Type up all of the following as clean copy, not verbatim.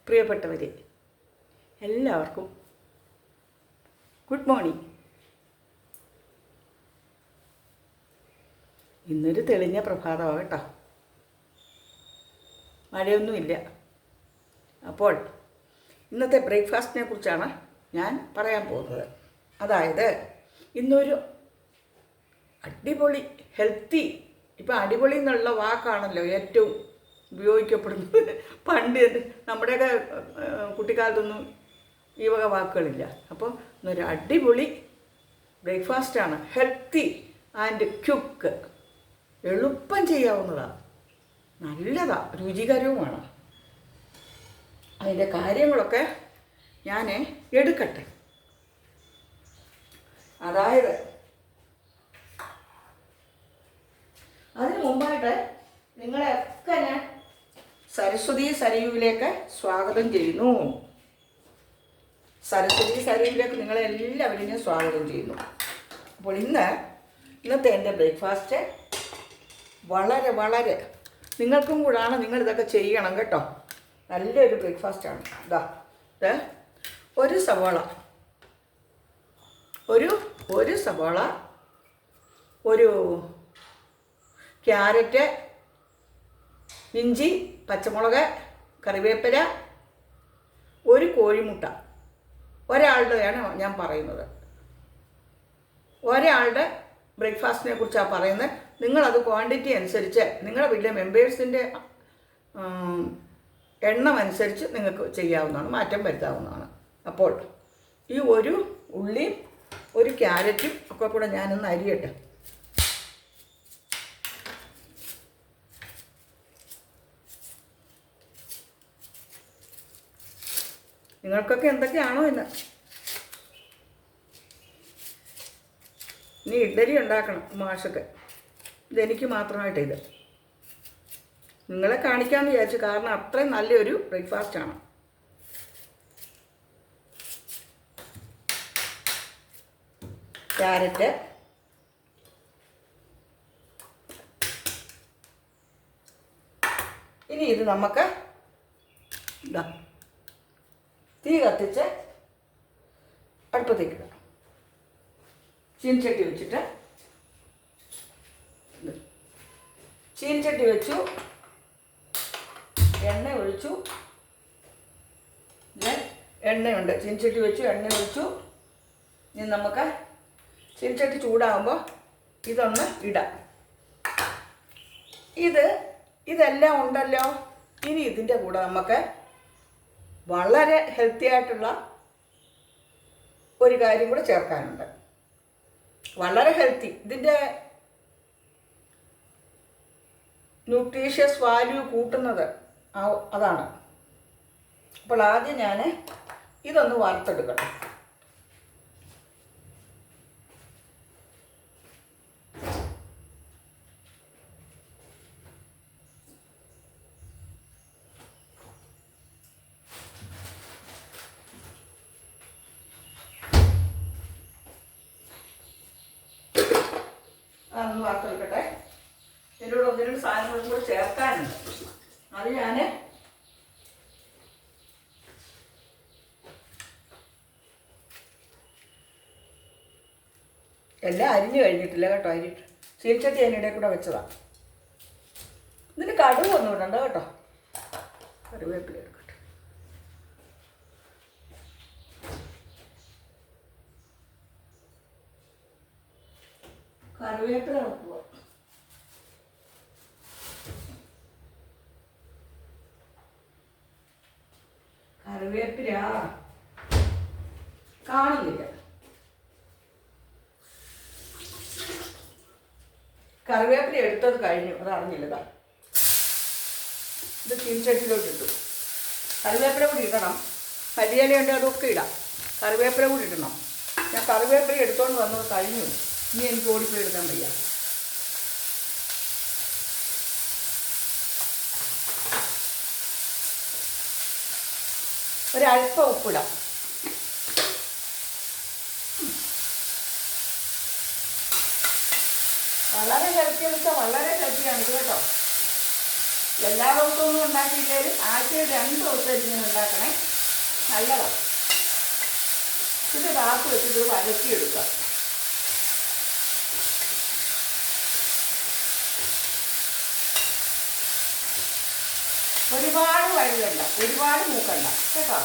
പ്രിയപ്പെട്ടവരെ, എല്ലാവർക്കും good morning. ഇന്നൊരു തെളിഞ്ഞ പ്രഭാതമാണ് കേട്ടോ, മഴയൊന്നുമില്ല. അപ്പോൾ ഇന്നത്തെ ബ്രേക്ക്ഫാസ്റ്റിനെ കുറിച്ചാണ് ഞാൻ പറയാൻ പോകുന്നത്. അതായത് ഇന്നൊരു അടിപൊളി ഹെൽത്തി, ഇപ്പം അടിപൊളി എന്നുള്ള വാക്കാണല്ലോ ഏറ്റവും ഉപയോഗിക്കപ്പെടുന്നത്. പണ്ട് നമ്മുടെയൊക്കെ കുട്ടിക്കാലത്തൊന്നും ഈ വക വാക്കുകളില്ല. അപ്പോൾ ഇന്നൊരു അടിപൊളി ബ്രേക്ക്ഫാസ്റ്റാണ്, ഹെൽത്തി ആൻഡ് ക്യുക്ക്, എളുപ്പം ചെയ്യാവുന്നതാണ്, നല്ലതാണ്, രുചികരവുമാണ്. അതിൻ്റെ കാര്യങ്ങളൊക്കെ ഞാൻ എടുക്കട്ടെ. അതായത് അതിന് മുമ്പായിട്ട് നിങ്ങളെയൊക്കെ ഞാൻ സരസ്വതി സരയുവിലേക്ക് സ്വാഗതം ചെയ്യുന്നു. സരസ്വതി സരയുവിലേക്ക് നിങ്ങളെല്ലാവരും ഞാൻ സ്വാഗതം ചെയ്യുന്നു. അപ്പോൾ ഇന്നത്തെ എൻ്റെ ബ്രേക്ക്ഫാസ്റ്റ് വളരെ വളരെ നിങ്ങൾക്കും കൂടാണ്. നിങ്ങളിതൊക്കെ ചെയ്യണം കേട്ടോ. നല്ലൊരു ബ്രേക്ക്ഫാസ്റ്റാണ്. ഇത് ഒരു സവാള, ഒരു സവാള, ഒരു ക്യാരറ്റ്, ഇഞ്ചി, പച്ചമുളക്, കറിവേപ്പില, ഒരു കോഴിമുട്ട. ഒരാളുടെയാണ് ഞാൻ പറയുന്നത്. ഒരാളുടെ ബ്രേക്ക്ഫാസ്റ്റിനെ കുറിച്ചാണ് പറയുന്നത്. നിങ്ങളത് ക്വാണ്ടിറ്റി അനുസരിച്ച് നിങ്ങളുടെ വീട്ടിലെ മെമ്പേഴ്സിൻ്റെ എണ്ണം അനുസരിച്ച് നിങ്ങൾക്ക് ചെയ്യാവുന്നതാണ്, മാറ്റം വരുത്താവുന്നതാണ്. അപ്പോൾ ഈ ഒരു ഉള്ളിയും ഒരു ക്യാരറ്റും ഒക്കെ കൂടെ ഞാനൊന്ന് അരിയട്ടെ. നിങ്ങൾക്കൊക്കെ എന്തൊക്കെയാണോ ഇന്ന്? ഇനി ഇഡ്ഡലി ഉണ്ടാക്കണം മാഷൊക്കെ. ഇതെനിക്ക് മാത്രമായിട്ട് ഇത് നിങ്ങളെ കാണിക്കാമെന്ന് വിചാരിച്ചു, കാരണം അത്രയും നല്ലൊരു ബ്രേക്ക്ഫാസ്റ്റാണ്. ക്യാരറ്റ്, ഇനി ഇത് നമുക്ക് തീ കത്തിച്ച് അടുപ്പത്തേക്ക് ഇടാം. ചീനച്ചട്ടി വെച്ചിട്ട് ചീനച്ചട്ടി വെച്ചു, എണ്ണ ഒഴിച്ചു. എണ്ണയുണ്ട്, ചീനച്ചട്ടി വെച്ചു, എണ്ണ ഒഴിച്ചു. ഇനി നമുക്ക് ചീനച്ചട്ടി ചൂടാകുമ്പോൾ ഇതൊന്ന് ഇടാം. ഇതെല്ലാം ഉണ്ടല്ലോ. ഇനി ഇതിൻ്റെ കൂടെ നമുക്ക് വളരെ ഹെൽത്തി ആയിട്ടുള്ള ഒരു കാര്യം കൂടെ ചേർക്കാനുണ്ട്. വളരെ ഹെൽത്തി, ഇതിൻ്റെ ന്യൂട്രീഷ്യസ് വാല്യൂ കൂട്ടുന്നത് അതാണ്. അപ്പോൾ ആദ്യം ഞാൻ ഇതൊന്ന് വറുത്തെടുക്കട്ടെ. അതൊന്ന് വറുത്തെടുക്കട്ടെ. ഇതിലൂടെ ഒന്ന് രണ്ട് സാധനങ്ങളും കൂടെ ചേർക്കാനുണ്ട്. അത് ഞാൻ എല്ലാം അരിഞ്ഞു കഴിഞ്ഞിട്ടില്ല കേട്ടോ. ചീനച്ചട്ടി അതിനിടെ കൂടെ വെച്ചതാണ്. ഇതിന് കടുക് ഒന്നും ഇടണ്ട കേട്ടോ. കറിവേപ്പില എടുക്കട്ടെ. കറിവേപ്പില വെക്കുക. കറിവേപ്പില കാണുന്നില്ല. കറിവേപ്പില എടുത്തത് കഴിഞ്ഞു, അത് അറിഞ്ഞില്ലതാ. ഇത് ചീനച്ചട്ടിയിലോട്ട് ഇട്ടു. കറിവേപ്പില കൂടി ഇടണം. മല്ലിയിലയുണ്ട്, അതൊക്കെ ഇടാം. കറിവേപ്പില കൂടി ഇടണം. ഞാൻ കറിവേപ്പില എടുത്തുകൊണ്ട് വന്നത് കഴിഞ്ഞു. ഇനി എനിക്ക് ഓടിപ്പോയി എടുക്കാൻ വയ്യ. ഒരല്പം ഉപ്പിടാം. വളരെ ഹെൽത്തി എന്ന് വെച്ചാൽ വളരെ ഹെൽത്തിയാണ് ഇത് കേട്ടോ. എല്ലാ ദിവസവും ഒന്നും ഉണ്ടാക്കിയിട്ടാലും ആഴ്ചയിൽ 2 ദിവസമായിട്ട് ഇങ്ങനെ ഉണ്ടാക്കണേ, നല്ലതാണ്. ഇത് കാത്ത് വെച്ചിട്ട് വഴറ്റിയെടുക്കാം. ഒരുപാട് വഴുകണ്ട, ഒരുപാട് മൂക്കണ്ട കേട്ടോ.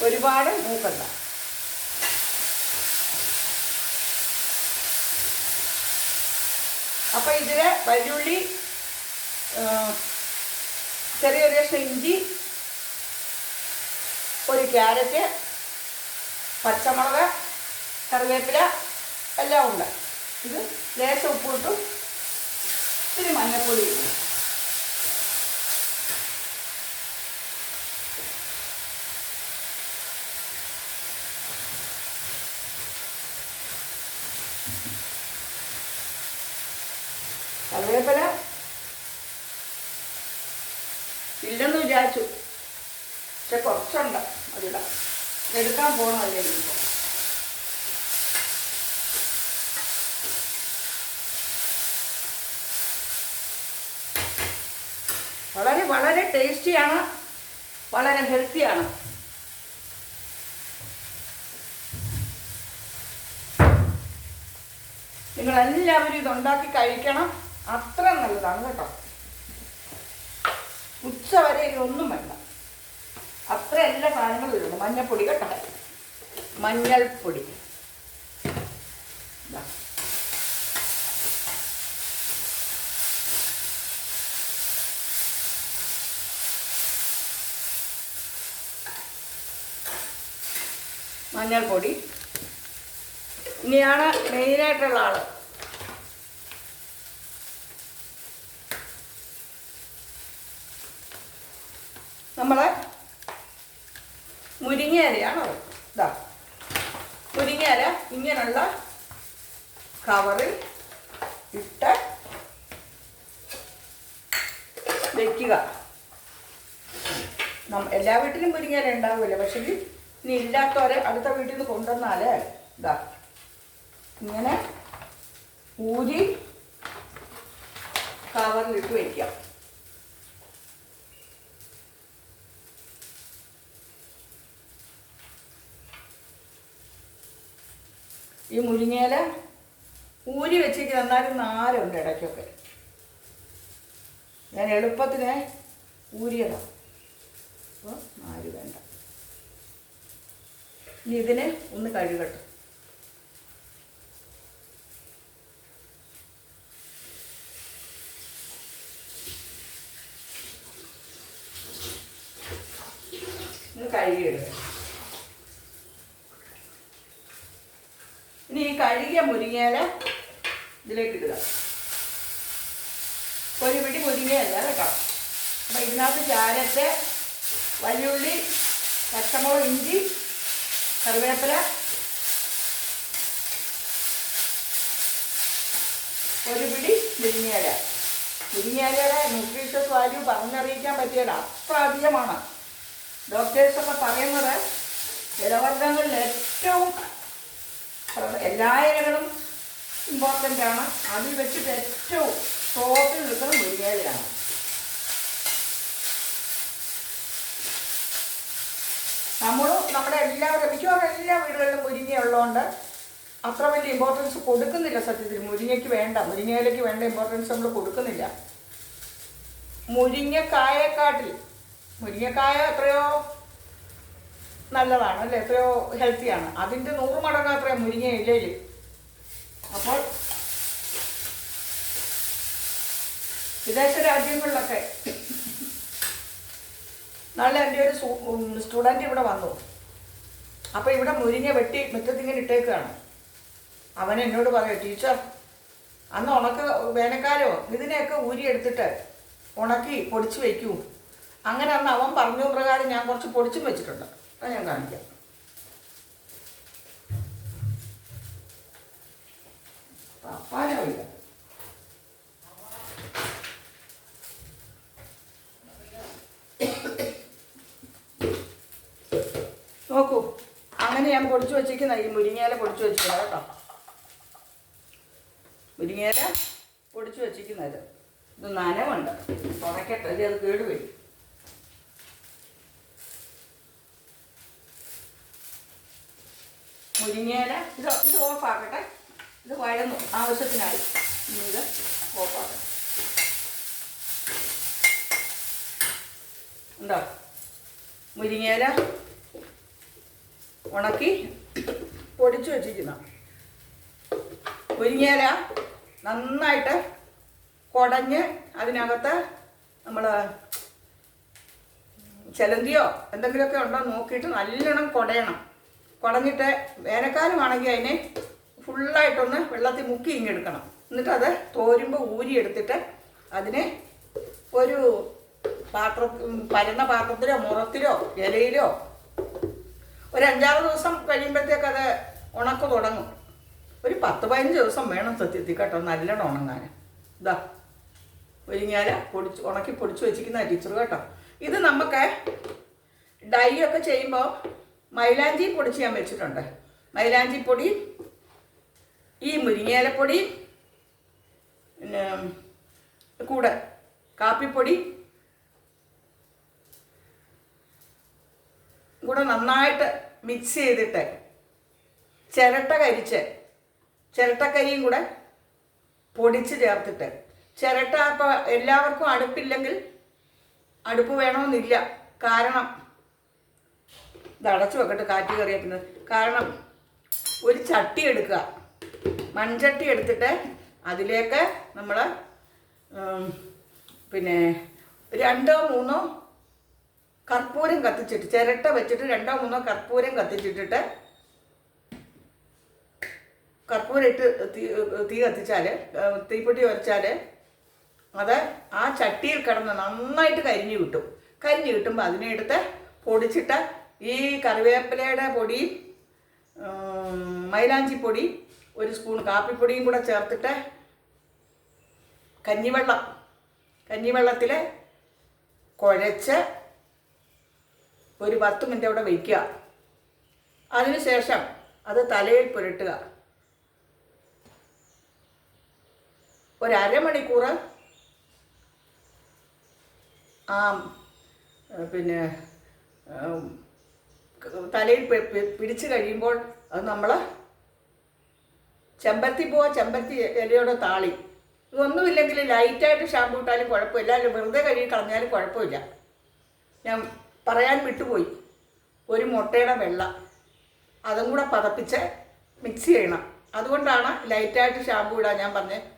ഒരുപാട് മൂക്കണ്ട. അപ്പം ഇതിൽ വെള്ളുള്ളി, ചെറിയൊരു കഷ്ണം ഇഞ്ചി, ഒരു ക്യാരറ്റ്, പച്ചമുളക്, കറിവേപ്പില എല്ലാം ഉണ്ട്. ഇത് ലേശം ഉപ്പിട്ടു, ഇത്തിരി മഞ്ഞൾപ്പൊടി ഇട്ടു. കറിവേപ്പില ഇല്ലെന്ന് വിചാരിച്ചു, പക്ഷെ കുറച്ചുണ്ട്, അതിടാം. എടുക്കാൻ പോകണം അല്ലേ ഇപ്പോൾ. വളരെ വളരെ ടേസ്റ്റിയാണ്, വളരെ ഹെൽത്തിയാണ്. നിങ്ങളെല്ലാവരും ഇതുണ്ടാക്കി കഴിക്കണം, അത്ര നല്ലതാണ് കേട്ടോ. ഉച്ച വരെ ഇതൊന്നും വേണ്ട, അത്ര എല്ലാ സാധനങ്ങളും ഇടുന്നു. മഞ്ഞൾപ്പൊടി കേട്ടോ, മഞ്ഞൾപ്പൊടി. മഞ്ഞൾപ്പൊടി. ഇനിയാണ് മെയിനായിട്ടുള്ള ആള്, നമ്മളെ മുരിങ്ങയിലയാണ്. ഇതാ മുരിങ്ങയില ഇങ്ങനെയുള്ള കവറിൽ ഇട്ട് വയ്ക്കുക. എല്ലാ വീട്ടിലും മുരിങ്ങയില ഉണ്ടാവില്ല, പക്ഷേ ഇനി ഇല്ലാത്തവരെ അടുത്ത വീട്ടിൽ നിന്ന് കൊണ്ടുവന്നാൽ ഇതാ ഇങ്ങനെ ഊരി കവറിലിട്ട് വയ്ക്കാം. ഈ മുരിങ്ങയില ഊരി വെച്ചേക്ക് തന്നാലും നാരുണ്ട് ഇടയ്ക്കൊക്കെ. ഞാൻ എളുപ്പത്തിന് ഊരിയതാണ്, അപ്പോൾ നാര് വേണ്ട. ഇനി ഇതിനെ ഒന്ന് കഴുകട്ടെ. ഇത് കഴുകിയെടുക്കാം. ഇനി ഈ കഴുകിയ മുരിങ്ങയില ഇതിലേക്ക് ഇടുക. ഒരു പിടി മുരിങ്ങയല്ല കേട്ടോ. അപ്പം ഇതിനകത്ത് ക്യാരറ്റ്, വല്യുള്ളി, പച്ചമുളക്, ഇഞ്ചി, കറിവേപ്പില, ഒരു പിടി മുരിങ്ങയില. മുരിങ്ങയിലയുടെ ന്യൂട്രീഷ്യസ് വാല്യൂ പറഞ്ഞറിയിക്കാൻ പറ്റിയല്ല, അത്ര അധികമാണ്. ഡോക്ടേഴ്സൊക്കെ പറയുന്നത് ഇലവർഗ്ഗങ്ങളിൽ ഏറ്റവും, എല്ലാ ഇലകളും ഇമ്പോർട്ടൻ്റ് ആണ്, അതിൽ വെച്ചിട്ട് ഏറ്റവും ടോപ്പിൽ നിൽക്കുന്ന മുരിങ്ങയിലയാണ്. നമ്മുടെ എല്ലാവരും മിക്കവാറും എല്ലാ വീടുകളിലും മുരിങ്ങ ഉള്ളതുകൊണ്ട് അത്ര വലിയ ഇമ്പോർട്ടൻസ് കൊടുക്കുന്നില്ല. സത്യത്തിൽ മുരിങ്ങയ്ക്ക് വേണ്ട, മുരിങ്ങയിലേക്ക് വേണ്ട ഇമ്പോർട്ടൻസ് നമ്മൾ കൊടുക്കുന്നില്ല. മുരിങ്ങക്കായക്കാട്ടിൽ മുരിങ്ങക്കായ എത്രയോ നല്ലതാണ് അല്ലേ, എത്രയോ ഹെൽത്തിയാണ്. അതിൻ്റെ 100 മടങ്ങ് അത്രയും മുരിങ്ങ ഇലയിൽ. അപ്പോൾ വിദേശ രാജ്യങ്ങളിലൊക്കെ നാളെ എൻ്റെ ഒരു സ്റ്റുഡൻറ്റ് ഇവിടെ വന്നു. അപ്പോൾ ഇവിടെ മുരിങ്ങ വെട്ടി മുറ്റത്തിങ്ങനെ ഇട്ടേക്കാണ്. അവൻ എന്നോട് പറയും, ടീച്ചർ അന്ന് വേനൽക്കാലോ ഇതിനെയൊക്കെ ഊരിയെടുത്തിട്ട് ഉണക്കി പൊടിച്ച് വയ്ക്കൂ. അങ്ങനെ അന്ന് അവൻ പറഞ്ഞ പ്രകാരം ഞാൻ കുറച്ച് പൊടിച്ചും വെച്ചിട്ടുണ്ട്. അത് ഞാൻ കാണിക്കാം. പാനമില്ല. നോക്കൂ, അങ്ങനെ ഞാൻ പൊടിച്ചു വെച്ചിരിക്കുന്ന ഈ മുരിങ്ങയില പൊടിച്ചു വെച്ചിരിക്കുന്നത് കേട്ടോ. മുരിങ്ങയില പൊടിച്ചു വെച്ചിരിക്കുന്നത്. ഇത് നനവുണ്ട്, ഉണക്കട്ടെ, അത് കേടുവരും. മുരിങ്ങയില ഇത് ഓഫാക്കട്ടെ. ഇത് വഴന്നു ആവശ്യത്തിനായി. ഇത് ഓഫാക്കട്ടെ. ഉണ്ടോ? മുരിങ്ങയില ഉണക്കി പൊടിച്ചു വെച്ചിരിക്കുന്ന മുരിങ്ങയില നന്നായിട്ട് കുടഞ്ഞ് അതിനകത്ത് നമ്മൾ ചിലന്തിയോ എന്തെങ്കിലുമൊക്കെ ഉണ്ടോ നോക്കിയിട്ട് നല്ലോണം കുടയണം. കുടഞ്ഞിട്ട് വേനൽക്കാലമാണെങ്കിൽ അതിനെ ഫുള്ളായിട്ടൊന്ന് വെള്ളത്തിൽ മുക്കി ഇങ്ങെടുക്കണം. എന്നിട്ട് തോരുമ്പോൾ ഊരിയെടുത്തിട്ട് അതിനെ ഒരു പരന്ന പാത്രത്തിലോ മുറത്തിലോ ഇലയിലോ ഒരു 5-6 ദിവസം കഴിയുമ്പോഴത്തേക്ക് അത് ഉണക്ക് തുടങ്ങും. ഒരു 10-15 ദിവസം വേണം സത്യത്തിൽ കേട്ടോ നല്ലോണം ഉണങ്ങാൻ. ഇതാ മുരിങ്ങയില ഉണക്കി പൊടിച്ച് വെച്ചിരിക്കുന്ന ടീച്ചർ കേട്ടോ. ഇത് നമുക്ക് ഡൈ ഒക്കെ ചെയ്യുമ്പോൾ മൈലാഞ്ചി പൊടിച്ച് ഞാൻ വെച്ചിട്ടുണ്ട്. മൈലാഞ്ചി പൊടി, ഈ മുരിങ്ങയിലപ്പൊടി, പിന്നെ കൂടെ കാപ്പിപ്പൊടി കൂടെ നന്നായിട്ട് മിക്സ് ചെയ്തിട്ട് ചിരട്ടക്കരിയും കൂടെ പൊടിച്ച് ചേർത്തിട്ട് ചിരട്ട ഇപ്പോൾ എല്ലാവർക്കും അടുപ്പില്ലെങ്കിൽ അടുപ്പ് വേണമെന്നില്ല. കാരണം ഇത് അടച്ചു വെക്കട്ടെ കാറ്റ് കയറിയേക്കുന്നത്. കാരണം ഒരു ചട്ടി എടുക്കുക, മൺചട്ടി എടുത്തിട്ട് അതിലേക്ക് നമ്മൾ പിന്നെ 2-3 കർപ്പൂരം കത്തിച്ചിട്ട് ചിരട്ട വെച്ചിട്ട് 2-3 കർപ്പൂരം കത്തിച്ചിട്ടിട്ട് കർപ്പൂരം ഇട്ട് തീ കത്തിച്ചാൽ തീപ്പെട്ടി വരച്ചാൽ അത് ആ ചട്ടിയിൽ കിടന്ന് നന്നായിട്ട് കരിഞ്ഞു കിട്ടുമ്പോൾ അതിനെ എടുത്ത് പൊടിച്ചിട്ട് ഈ കറിവേപ്പിലയുടെ പൊടിയും മൈലാഞ്ചിപ്പൊടി 1 സ്പൂൺ കാപ്പിപ്പൊടിയും കൂടെ ചേർത്തിട്ട് കഞ്ഞിവെള്ളത്തിൽ കുഴച്ച് ഒരു 10 മിനിറ്റ് അവിടെ വയ്ക്കുക. അതിനുശേഷം അത് തലയിൽ പുരട്ടുക. ഒരു അരമണിക്കൂർ പിന്നെ തലയിൽ പിടിച്ച് കഴിയുമ്പോൾ അത് നമ്മൾ ചെമ്പരത്തി ഇലയോടെ താളി. ഇതൊന്നുമില്ലെങ്കിൽ ലൈറ്റായിട്ട് ഷാമ്പു ഇട്ടാലും കുഴപ്പമില്ല, അല്ലെങ്കിൽ വെറുതെ കഴുകി കളഞ്ഞാലും കുഴപ്പമില്ല. ഞാൻ പറയാൻ വിട്ടുപോയി, ഒരു മുട്ടയുടെ വെള്ള അതും കൂടെ പതപ്പിച്ച് മിക്സ് ചെയ്യണം. അതുകൊണ്ടാണ് ലൈറ്റായിട്ട് ഷാമ്പു ഇടാൻ ഞാൻ പറഞ്ഞത്.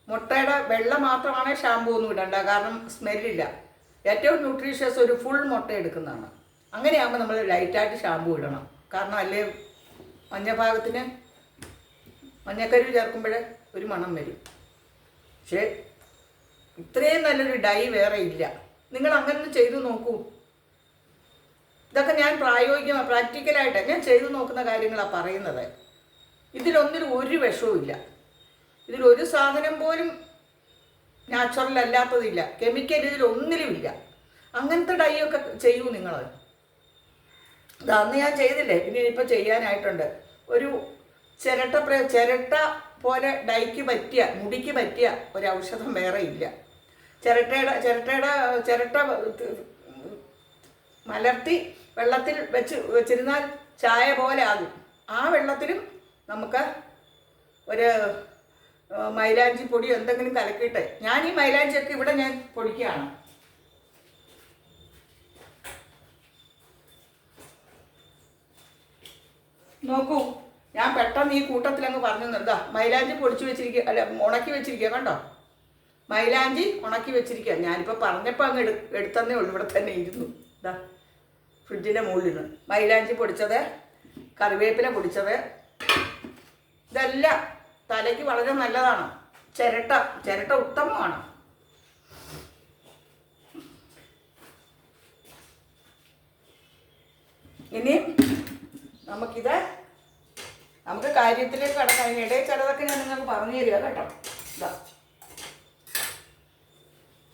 മുട്ടയുടെ വെള്ള മാത്രമാണ് ഷാമ്പു ഒന്നും ഇടണ്ട, കാരണം സ്മെല്ലില്ല. ഏറ്റവും ന്യൂട്രീഷ്യസ് ഒരു ഫുൾ മുട്ട എടുക്കുന്നതാണ്. അങ്ങനെയാകുമ്പോൾ നമ്മൾ ലൈറ്റായിട്ട് ഷാമ്പു ഇടണം. കാരണം അല്ലേ മഞ്ഞഭാഗത്തിന് മഞ്ഞക്കരു ചേർക്കുമ്പോൾ ഒരു മണം വരും. പക്ഷേ ഇത്രയും നല്ലൊരു ഡൈ വേറെ ഇല്ല. നിങ്ങൾ അങ്ങനെ ചെയ്തു നോക്കൂ. ഇതൊക്കെ ഞാൻ പ്രാക്ടിക്കലായിട്ട് ഞാൻ ചെയ്തു നോക്കുന്ന കാര്യങ്ങളാണ് പറയുന്നത്. ഇതിലൊന്നിനും ഒരു വിഷവും ഇല്ല. ഇതിലൊരു സാധനം പോലും നാച്ചുറൽ അല്ലാത്തതില്ല, കെമിക്കൽ ഇതിലൊന്നിലും ഇല്ല. അങ്ങനത്തെ ഡൈ ഒക്കെ ചെയ്യൂ നിങ്ങൾ. അന്ന് ഞാൻ ചെയ്തില്ലേ, പിന്നെ ഇപ്പോൾ ചെയ്യാനായിട്ടുണ്ട്. ഒരു ചിരട്ട പോലെ ഡൈക്ക് പറ്റിയ മുടിക്ക് പറ്റിയ ഒരു ഔഷധം വേറെ ഇല്ല. ചിരട്ട മലർത്തി വെള്ളത്തിൽ വെച്ചിരുന്നാൽ ചായ പോലെ ആകും. ആ വെള്ളത്തിലും നമുക്ക് ഒരു മൈലാഞ്ചി പൊടി എന്തെങ്കിലും കലക്കിയിട്ട്, ഞാൻ ഈ മൈലാഞ്ചിയൊക്കെ ഇവിടെ ഞാൻ പൊടിക്കുകയാണ്. നോക്കൂ, ഞാൻ പെട്ടെന്ന് ഈ കൂട്ടത്തിലങ്ങ് പറഞ്ഞു നിർത്താം. മൈലാഞ്ചി പൊടിച്ച് വെച്ചിരിക്കുക, അല്ല ഉണക്കി വെച്ചിരിക്കുക. കണ്ടോ, മൈലാഞ്ചി ഉണക്കി വെച്ചിരിക്കുക. ഞാനിപ്പോൾ പറഞ്ഞപ്പോൾ അങ്ങ് എടുത്തന്നേ ഉള്ളൂ. ഇവിടെ തന്നെ ഇരുന്നു. ഇതാ ഫ്രിഡ്ജിൻ്റെ മുകളിൽ നിന്ന് മൈലാഞ്ചി പൊടിച്ചത്, കറിവേപ്പില പൊടിച്ചത്, ഇതെല്ലാം തലയ്ക്ക് വളരെ നല്ലതാണ്. ചിരട്ട ഉത്തമമാണ്. ഇനി നമുക്ക് കാര്യത്തിലേക്ക് കടക്കാം. അതിനിടയിൽ ചിലതൊക്കെ ഞാൻ നിങ്ങൾക്ക് പറഞ്ഞു തരിക കേട്ടോ. ഇതാ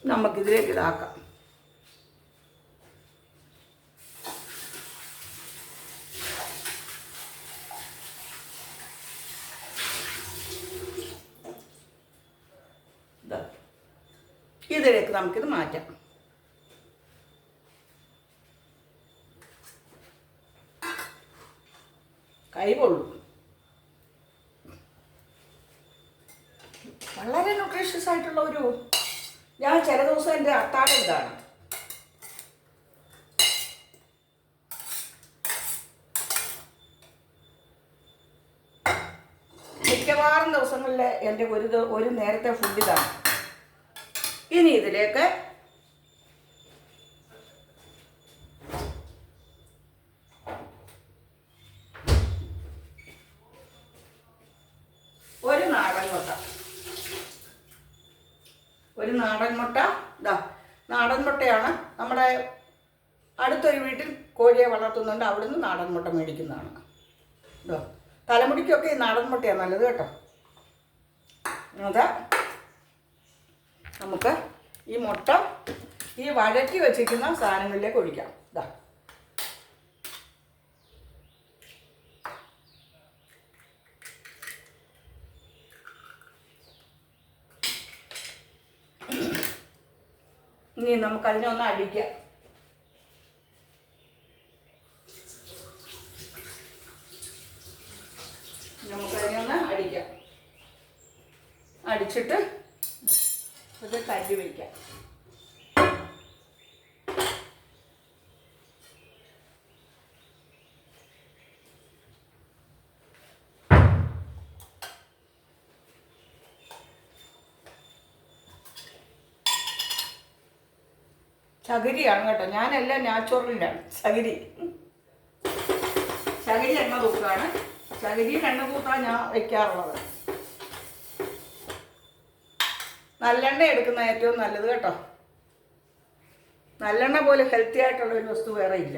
നമുക്കിതിലേക്ക് ഇതാക്കാം. ഇതിലേക്ക് നമുക്കിത് മാറ്റാം. കൈ കൊള്ളും. വളരെ ന്യൂട്രീഷ്യസ് ആയിട്ടുള്ള ഞാൻ ചില ദിവസം എൻ്റെ അത്താഴം ഇതാണ്. മിക്കവാറും ദിവസങ്ങളിൽ എൻ്റെ ഒരു നേരത്തെ ഫുഡ് ഇതാണ്. ഇനി ഇതിലേക്ക് ഒരു നാടൻ മുട്ട ഇതാ. നാടൻ മുട്ടയാണ്. നമ്മുടെ അടുത്തൊരു വീട്ടിൽ കോഴിയെ വളർത്തുന്നുണ്ട്, അവിടുന്ന് നാടൻ മുട്ട മേടിക്കുന്നതാണ്. ഇതോ തലമുടിക്കൊക്കെ ഈ നാടൻ മുട്ടയാണ് നല്ലത് കേട്ടോ. അതാ നമുക്ക് ഈ മുട്ട ഈ വഴറ്റി വെച്ചിരിക്കുന്ന സാധനങ്ങളിലേക്ക് ഒഴിക്കാം. ഇതാ ഇനി നമുക്കതിനെ ഒന്ന് അടിക്കാം. നമുക്കതിനെ ഒന്ന് അടിക്കാം. അടിച്ചിട്ട് ഇത് കരി വയ്ക്കാം. ചകിരിയാണ് കേട്ടോ, ഞാനെല്ലാം നാച്ചുറലാണ്. ചകിരി എണ്ണ തൂക്കാണ്. ചകിരിയിൽ എണ്ണ തൂക്കാണ് ഞാൻ വയ്ക്കാറുള്ളത്. നല്ലെണ്ണ എടുക്കുന്ന ഏറ്റവും നല്ലത് കേട്ടോ. നല്ലെണ്ണ പോലെ ഹെൽത്തി ആയിട്ടുള്ളൊരു വസ്തു വേറെ ഇല്ല.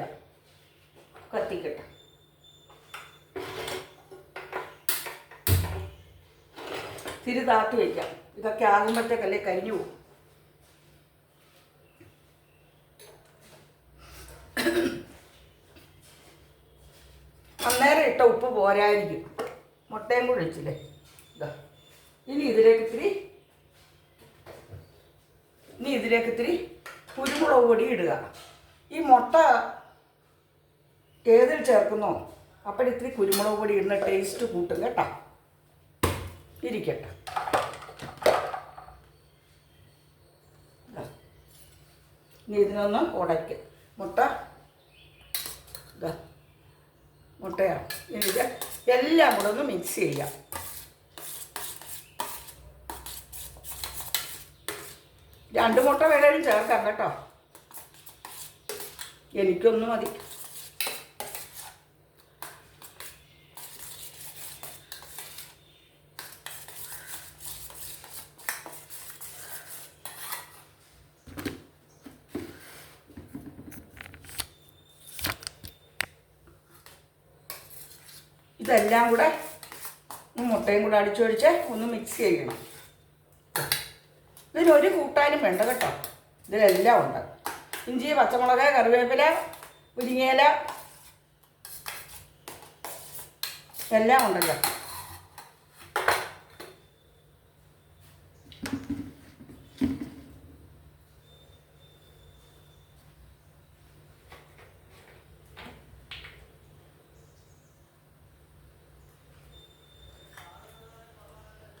കത്തിക്കട്ടെ. തിരി താത്തി വയ്ക്കാം. ഇതൊക്കെ ആകുമ്പോഴത്തേക്കല്ലേ കരിഞ്ഞു പോകും. അന്നേരം ഇട്ട ഉപ്പ് പോരായിരിക്കും. മുട്ടയും കൂടി വെച്ചില്ലേ. ഇതാ ഇനി ഇതിലേക്ക് ഇത്തിരി കുരുമുളക് പൊടി ഇടുക. ഈ മുട്ട ഏതിൽ ചേർക്കുന്നോ അപ്പോൾ ഇത്തിരി കുരുമുളക് പൊടി ഇടുന്ന ടേസ്റ്റ് കൂട്ടും കേട്ടോ. ഇരിക്കട്ടെ. ഇനി ഇതിനൊന്ന് ഉടയ്ക്കും. മുട്ടയാണ്. ഇനി ഇത് എല്ലാം കൂടെ ഒന്ന് മിക്സ് ചെയ്യാം. രണ്ട് മുട്ട വേണേലും ചേർക്കാം കേട്ടോ. എനിക്കൊന്ന് മതി. ഇതെല്ലാം കൂടെ മുട്ടയും കൂടെ അടിച്ചൊഴിച്ച് ഒന്ന് മിക്സ് ചെയ്യണം. ഇതിനൊരു കൂട്ടാനും വേണ്ട കേട്ടോ. ഇതിലെല്ലാം ഉണ്ട്. ഇഞ്ചി, പച്ചമുളക്, കറിവേപ്പില, മുരിങ്ങയില എല്ലാം ഉണ്ടല്ലോ.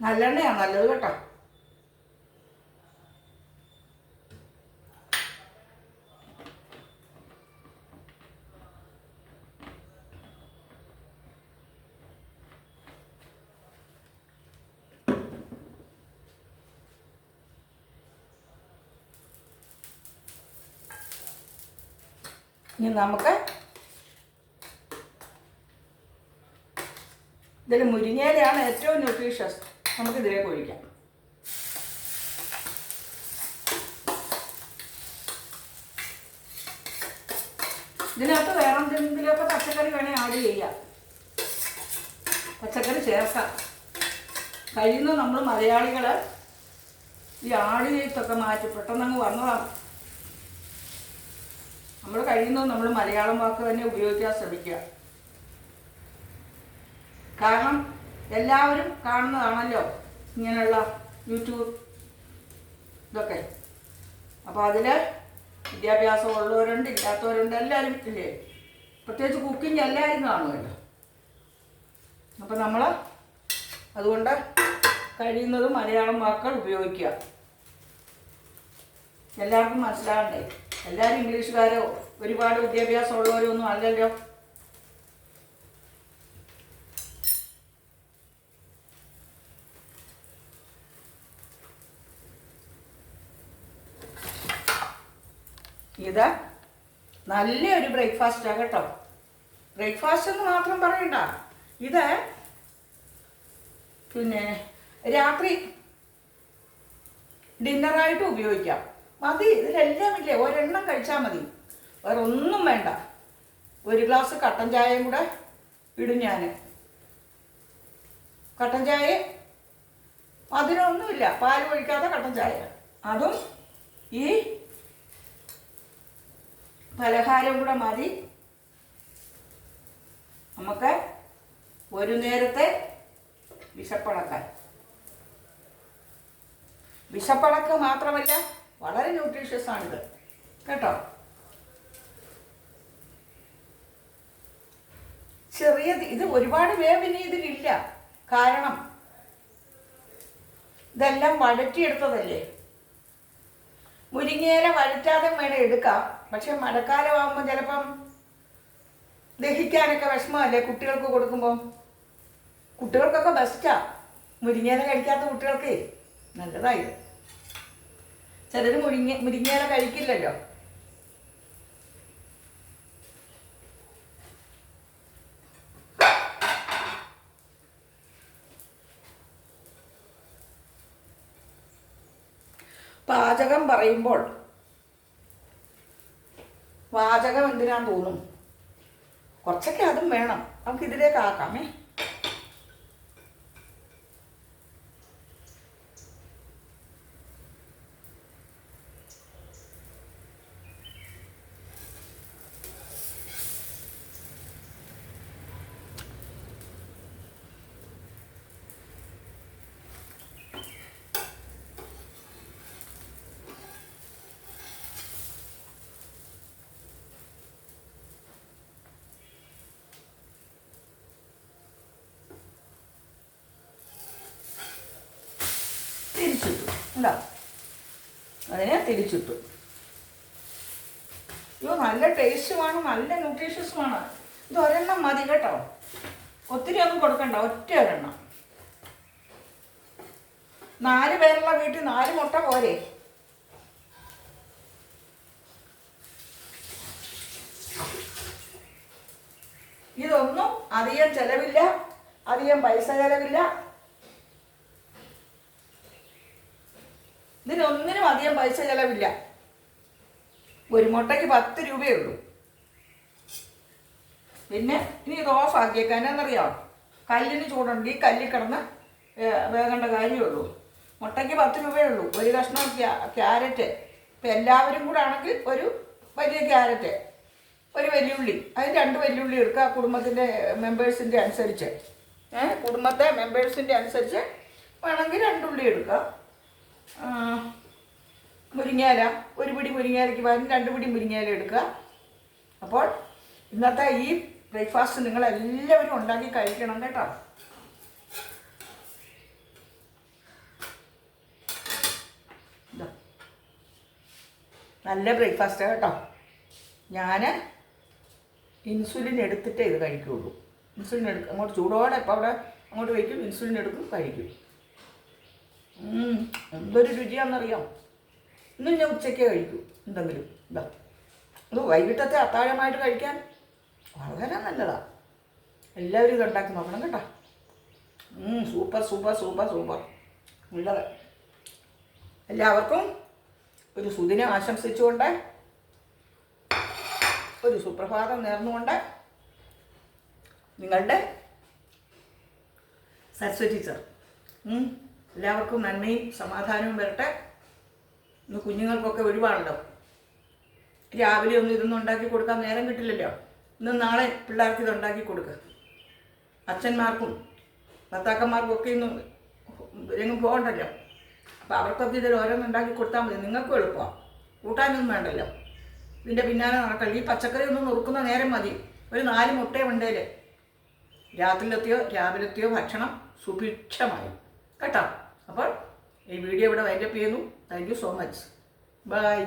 നല്ലെണ്ണയാണ് നല്ലത് കേട്ടോ. ഇനി നമുക്ക് ഇതിൽ മുരിങ്ങയിലയാണ് ഏറ്റവും ന്യൂട്രീഷ്യസ്. നമുക്കിതിലേക്ക് ഒഴിക്കാം. ഇതിനകത്ത് വേറെ എന്തെങ്കിലുമൊക്കെ പച്ചക്കറി വേണേൽ ആഡ് ചെയ്യാം. പച്ചക്കറി ചേർക്കാം. കഴിയുന്ന നമ്മൾ മലയാളികൾ ഈ ആഡ് ചെയ്തൊക്കെ മാറ്റി പെട്ടെന്നങ്ങ് വന്നതാണ്. നമ്മൾ കഴിയുന്നത് നമ്മൾ മലയാളം വാക്ക് തന്നെ ഉപയോഗിക്കാൻ ശ്രമിക്കുക. കാരണം എല്ലാവരും കാണുന്നതാണല്ലോ ഇങ്ങനെയുള്ള യൂട്യൂബ് ഇതൊക്കെ. അപ്പോൾ അതിൽ വിദ്യാഭ്യാസം ഉള്ളവരുണ്ട്, ഇല്ലാത്തവരുണ്ട്, എല്ലാവരും ഇല്ലേ. പ്രത്യേകിച്ച് കുക്കിംഗ് എല്ലാവരും കാണുമല്ലോ. അപ്പോൾ നമ്മൾ അതുകൊണ്ട് കഴിയുന്നതും മലയാളം വാക്കുകൾ ഉപയോഗിക്കുക. എല്ലാവർക്കും മനസ്സിലാകണ്ടേ? എല്ലാവരും ഇംഗ്ലീഷുകാരോ ഒരുപാട് വിദ്യാഭ്യാസം ഉള്ളവരോ ഒന്നും അല്ലല്ലോ. ഇത് നല്ലൊരു ബ്രേക്ക്ഫാസ്റ്റാണ് കേട്ടോ. ബ്രേക്ക്ഫാസ്റ്റ് എന്ന് മാത്രം പറയണ്ട, ഇത് പിന്നെ രാത്രി ഡിന്നറായിട്ട് ഉപയോഗിക്കാം. മതി, ഇതിലെല്ലാം ഇല്ലേ, ഒരെണ്ണം കഴിച്ചാൽ മതി, വേറെ ഒന്നും വേണ്ട. ഒരു ഗ്ലാസ് കട്ടൻ ചായയും കൂടെ ഇടും ഞാൻ. കട്ടൻ ചായ അതിനൊന്നുമില്ല, പാൽ ഒഴിക്കാത്ത കട്ടൻ ചായ, അതും ഈ പലഹാരം കൂടെ മതി നമുക്ക് ഒരു നേരത്തെ വിശപ്പടക്കാൻ. വിശപ്പടക്ക് മാത്രമല്ല, വളരെ ന്യൂട്രീഷ്യസ് ആണിത് കേട്ടോ. ഇത് ഒരുപാട് വേവിന് ഇതിലില്ല. കാരണം ഇതെല്ലാം വഴറ്റിയെടുത്തതല്ലേ. മുരിങ്ങയില വഴറ്റാതെ വേണം എടുക്കാം. പക്ഷെ മഴക്കാലമാകുമ്പോൾ ചിലപ്പം ദഹിക്കാനൊക്കെ വിഷമമല്ലേ കുട്ടികൾക്ക് കൊടുക്കുമ്പോൾ. കുട്ടികൾക്കൊക്കെ ബെസ്റ്റാ മുരിങ്ങയില. കഴിക്കാത്ത കുട്ടികൾക്ക് നല്ലതായത്. ചിലർ മുരിങ്ങയില കഴിക്കില്ലല്ലോ. പാചകം പറയുമ്പോൾ പാചകം എന്തിനാന്ന് തോന്നും. കുറച്ചൊക്കെ അതും വേണം. നമുക്ക് ഇതിലേക്ക് ആക്കാമേ. തിരിച്ചിട്ടു എന്താ, അതിനെ തിരിച്ചിട്ടു. ഇത് നല്ല ടേസ്റ്റുമാണ്, നല്ല ന്യൂട്രീഷ്യസുമാണ്. ഇത് ഒരെണ്ണം മതി കേട്ടോ, ഒത്തിരി ഒന്നും കൊടുക്കണ്ട, ഒറ്റ ഒരെണ്ണം. 4 പേരുള്ള വീട്ടിൽ 4 മുട്ട പോരെ. ഇതൊന്നും അധികം ചെലവില്ല, അധികം പൈസ ചെലവില്ല. ഇതിനൊന്നിനും അധികം പൈസ ചിലവില്ല. ഒരു മുട്ടയ്ക്ക് 10 രൂപയേ ഉള്ളൂ. പിന്നെ ഇനി ഇത് ഓഫ് ആക്കിയേക്കാൻ എന്നറിയാം, കല്ലിന് ചൂടുണ്ട്. ഈ കല്ലിൽ കിടന്ന് വേകേണ്ട കാര്യമുള്ളൂ. മുട്ടയ്ക്ക് 10 രൂപയേ ഉള്ളൂ. ഒരു കഷ്ണം ക്യാരറ്റ്, ഇപ്പം എല്ലാവരും കൂടെ ആണെങ്കിൽ ഒരു വലിയ ക്യാരറ്റ്, ഒരു വെല്ലുള്ളി, അതിന് 2 വെല്ലുള്ളി എടുക്കുക. കുടുംബത്തിൻ്റെ മെമ്പേഴ്സിൻ്റെ അനുസരിച്ച്, കുടുംബത്തെ മെമ്പേഴ്സിൻ്റെ അനുസരിച്ച് വേണമെങ്കിൽ 2 ഉള്ളി എടുക്കുക. മുരിങ്ങയില, ഒരു പിടി മുരിങ്ങയിലയ്ക്ക് പകരം 2 പിടി മുരിങ്ങയില എടുക്കുക. അപ്പോൾ ഇന്നത്തെ ഈ ബ്രേക്ക്ഫാസ്റ്റ് നിങ്ങളെല്ലാവരും ഉണ്ടാക്കി കഴിക്കണം കേട്ടോ. നല്ല ബ്രേക്ക്ഫാസ്റ്റ് കേട്ടോ. ഞാൻ ഇൻസുലിൻ എടുത്തിട്ടേ ഇത് കഴിക്കുകയുള്ളൂ. ഇൻസുലിൻ എടുക്കും, അങ്ങോട്ട് ചൂടോടെ ഇപ്പോൾ അവിടെ അങ്ങോട്ട് വയ്ക്കും, ഇൻസുലിൻ എടുക്കും, കഴിക്കും. എന്തൊരു രുചിയാണെന്നറിയാം. ഇന്നും ഞാൻ ഉച്ചയ്ക്ക് കഴിക്കൂ എന്തെങ്കിലും. ഇതാ, അത് വൈകിട്ടത്തെ അത്താഴമായിട്ട് കഴിക്കാൻ വളരെ നല്ലതാണ്. എല്ലാവരും ഇത് ഉണ്ടാക്കി നോക്കണം കേട്ടോ. സൂപ്പർ സൂപ്പർ സൂപ്പർ സൂപ്പർ നല്ലത്. എല്ലാവർക്കും ഒരു സുദിനം ആശംസിച്ചുകൊണ്ട്, ഒരു സുപ്രഭാതം നേർന്നുകൊണ്ട്, നിങ്ങളുടെ സരസ്വതി ടീച്ചർ. എല്ലാവർക്കും നന്മയും സമാധാനവും വരട്ടെ. ഇന്ന് കുഞ്ഞുങ്ങൾക്കൊക്കെ ഒഴിവാണല്ലോ. രാവിലെ ഒന്നും ഇതൊന്നും ഉണ്ടാക്കി കൊടുക്കാൻ നേരം കിട്ടില്ലല്ലോ. ഇന്ന് നാളെ പിള്ളേർക്ക് ഇത് ഉണ്ടാക്കി കൊടുക്കുക. അച്ഛന്മാർക്കും ഭർത്താക്കന്മാർക്കും ഒക്കെ ഇന്ന് എങ്ങും പോകണ്ടല്ലോ. അപ്പോൾ അവർക്കൊക്കെ ഇതിൽ ഓരോന്ന് ഉണ്ടാക്കി കൊടുത്താൽ മതി. നിങ്ങൾക്കും എളുപ്പമാണ്. കൂട്ടാനൊന്നും വേണ്ടല്ലോ. ഇതിൻ്റെ പിന്നാലെ നടക്കല്ല. ഈ പച്ചക്കറി ഒന്ന് നുറുക്കുന്ന നേരം മതി. ഒരു 4 മുട്ടയും ഉണ്ടേൽ രാത്രിയിലെത്തിയോ രാവിലത്തെയോ ഭക്ഷണം സുഭിക്ഷമായി കേട്ടോ. അപ്പോൾ ഈ വീഡിയോ ഇവിടെ വൈൻഡപ്പ് ചെയ്യുന്നു. Thank you so much. By.